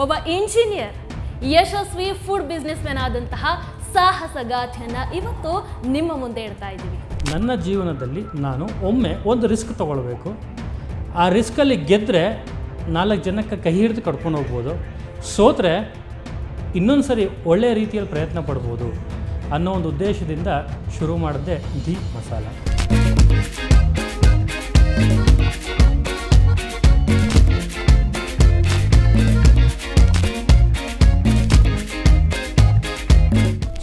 ಒಬ್ಬ ಇಂಜಿನಿಯರ್ ಯಶಸ್ವಿ food business man ಆದಂತಹ ಸಾಹಸಗಾಥೆಯನ್ನು ಇವತ್ತು ನಿಮ್ಮ ಮುಂದೆ ಇಡ್ತಾ ಇದ್ದೀವಿ. ನನ್ನ ಜೀವನದಲ್ಲಿ ನಾನು ಒಮ್ಮೆ ಒಂದು ರಿಸ್ಕ್ ತೊಗೊಳ್ಬೇಕು. ಆ ರಿಸ್ಕಲ್ಲಿ ಗೆದ್ದರೆ 4 ಜನಕ್ಕೆ ಕೈ ಹಿಡಿದು ಕರ್ಕೊಂಡು ಹೋಗ್ಬೋದು, ಸೋತ್ರೆ ಇನ್ನೊಂದು ಸರಿ ಒಳ್ಳೆಯ ರೀತಿಯಲ್ಲಿ ಪ್ರಯತ್ನ ಪಡ್ಬೋದು ಅನ್ನೋ ಒಂದು ಉದ್ದೇಶದಿಂದ ಶುರು ಮಾಡಿದ್ದೆ ದಿ ಮಸಾಲ.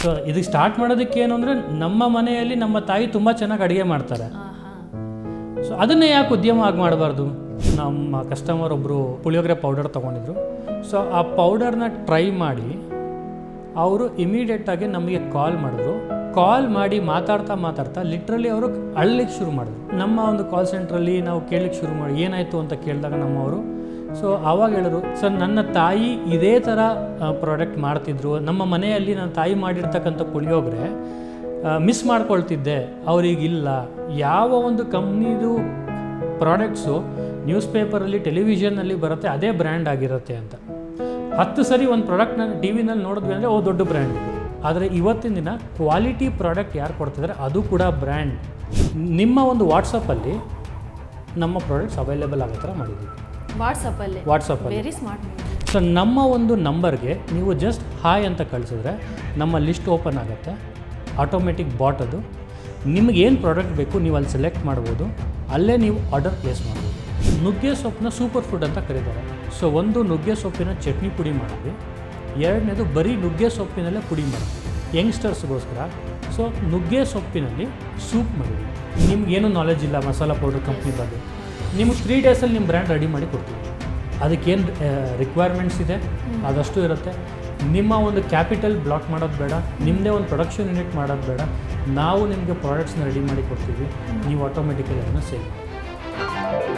ಸೊ ಇದಕ್ಕೆ ಸ್ಟಾರ್ಟ್ ಮಾಡೋದಕ್ಕೆ ಏನು ಅಂದರೆ, ನಮ್ಮ ಮನೆಯಲ್ಲಿ ನಮ್ಮ ತಾಯಿ ತುಂಬ ಚೆನ್ನಾಗಿ ಅಡುಗೆ ಮಾಡ್ತಾರೆ. ಸೊ ಅದನ್ನೇ ಯಾಕೆ ಉದ್ಯಮ ಆಗಿ ಮಾಡಬಾರ್ದು? ನಮ್ಮ ಕಸ್ಟಮರ್ ಒಬ್ಬರು ಪುಳಿಯೋಗರೆ ಪೌಡರ್ ತೊಗೊಂಡಿದ್ರು. ಸೊ ಆ ಪೌಡರ್ನ ಟ್ರೈ ಮಾಡಿ ಅವರು ಇಮಿಡಿಯೇಟಾಗಿ ನಮಗೆ ಕಾಲ್ ಮಾಡಿದ್ರು. ಕಾಲ್ ಮಾಡಿ ಮಾತಾಡ್ತಾ ಲಿಟ್ರಲಿ ಅವರು ಅಳ್ಲಿಕ್ಕೆ ಶುರು ಮಾಡಿದ್ರು. ನಮ್ಮ ಒಂದು ಕಾಲ್ ಸೆಂಟ್ರಲ್ಲಿ ನಾವು ಕೇಳಲಿಕ್ಕೆ ಶುರು ಮಾಡಿ ಏನಾಯಿತು ಅಂತ ಕೇಳಿದಾಗ ನಮ್ಮವರು ಸೊ ಆವಾಗ ಹೇಳಿದ್ರು, ಸರ್ ನನ್ನ ತಾಯಿ ಇದೇ ಥರ ಪ್ರಾಡಕ್ಟ್ ಮಾಡ್ತಿದ್ರು, ನಮ್ಮ ಮನೆಯಲ್ಲಿ ನನ್ನ ತಾಯಿ ಮಾಡಿರ್ತಕ್ಕಂಥ ಪುಳಿಯೋಗರೆ ಮಿಸ್ ಮಾಡ್ಕೊಳ್ತಿದ್ದೆ, ಅವ್ರಿಗಿಲ್ಲ. ಯಾವ ಒಂದು ಕಂಪ್ನಿದು ಪ್ರಾಡಕ್ಟ್ಸು ನ್ಯೂಸ್ ಪೇಪರಲ್ಲಿ ಟೆಲಿವಿಷನ್ನಲ್ಲಿ ಬರುತ್ತೆ ಅದೇ ಬ್ರ್ಯಾಂಡ್ ಆಗಿರುತ್ತೆ ಅಂತ. 10 ಸರಿ ಒಂದು ಪ್ರಾಡಕ್ಟ್ನ ಟಿ ವಿನಲ್ಲಿ ನೋಡಿದ್ವಿ ಅಂದರೆ ದೊಡ್ಡ ಬ್ರ್ಯಾಂಡ್. ಆದರೆ ಇವತ್ತಿನ ದಿನ ಕ್ವಾಲಿಟಿ ಪ್ರಾಡಕ್ಟ್ ಯಾರು ಕೊಡ್ತಿದ್ದಾರೆ ಅದು ಕೂಡ ಬ್ರ್ಯಾಂಡ್. ನಿಮ್ಮ ಒಂದು ವಾಟ್ಸಪ್ಪಲ್ಲಿ ನಮ್ಮ ಪ್ರಾಡಕ್ಟ್ಸ್ ಅವೈಲೇಬಲ್ ಆಗೋ ಥರ ಮಾಡಿದ್ದೀವಿ. ವಾಟ್ಸಪ್ಪಲ್ಲಿ ವೆರಿ ಸ್ಮಾರ್ಟ್. ಸೊ ನಮ್ಮ ಒಂದು ನಂಬರ್ಗೆ ನೀವು ಜಸ್ಟ್ ಹಾಯ್ ಅಂತ ಕಳಿಸಿದ್ರೆ ನಮ್ಮ ಲಿಸ್ಟ್ ಓಪನ್ ಆಗುತ್ತೆ. ಆಟೋಮೆಟಿಕ್ ಬಾಟ್ ಅದು. ನಿಮಗೇನು ಪ್ರಾಡಕ್ಟ್ ಬೇಕು ನೀವು ಅಲ್ಲಿ ಸೆಲೆಕ್ಟ್ ಮಾಡ್ಬೋದು, ಅಲ್ಲೇ ನೀವು ಆರ್ಡರ್ ಪ್ಲೇಸ್ ಮಾಡ್ಬೋದು. ನುಗ್ಗೆ ಸೊಪ್ಪನ್ನ ಸೂಪರ್ ಫುಡ್ ಅಂತ ಕರೀತಾರೆ. ಸೊ ಒಂದು ನುಗ್ಗೆ ಸೊಪ್ಪಿನ ಚಟ್ನಿ ಪುಡಿ ಮಾಡಿದ್ವಿ, ಎರಡನೇದು ಬರೀ ನುಗ್ಗೆ ಸೊಪ್ಪಿನಲ್ಲೇ ಪುಡಿ ಮಾಡಿದ್ವಿ ಯಂಗ್ಸ್ಟರ್ಸ್ಗೋಸ್ಕರ. ಸೊ ನುಗ್ಗೆ ಸೊಪ್ಪಿನಲ್ಲಿ ಸೂಪ್ ಮಾಡಿದ್ವಿ. ನಿಮ್ಗೇನು ನಾಲೆಜ್ ಇಲ್ಲ ಮಸಾಲ ಪೌಡರ್ ಕಂಪ್ನಿ ಬಗ್ಗೆ, ನಿಮಗೆ 3 ಡೇಸಲ್ಲಿ ನಿಮ್ಮ ಬ್ರ್ಯಾಂಡ್ ರೆಡಿ ಮಾಡಿ ಕೊಡ್ತೀವಿ. ಅದಕ್ಕೇನು ರಿಕ್ವೈರ್ಮೆಂಟ್ಸ್ ಇದೆ ಅದಷ್ಟು ಇರುತ್ತೆ. ನಿಮ್ಮ ಒಂದು ಕ್ಯಾಪಿಟಲ್ ಬ್ಲಾಕ್ ಮಾಡೋದು ಬೇಡ, ನಿಮ್ಮದೇ ಒಂದು ಪ್ರೊಡಕ್ಷನ್ ಯೂನಿಟ್ ಮಾಡೋದು ಬೇಡ. ನಾವು ನಿಮಗೆ ಪ್ರಾಡಕ್ಟ್ಸ್ನ ರೆಡಿ ಮಾಡಿ ಕೊಡ್ತೀವಿ, ನೀವು ಆಟೋಮೆಟಿಕಲಿ ಅದನ್ನು ಸೇಲ್ ಮಾಡಿ.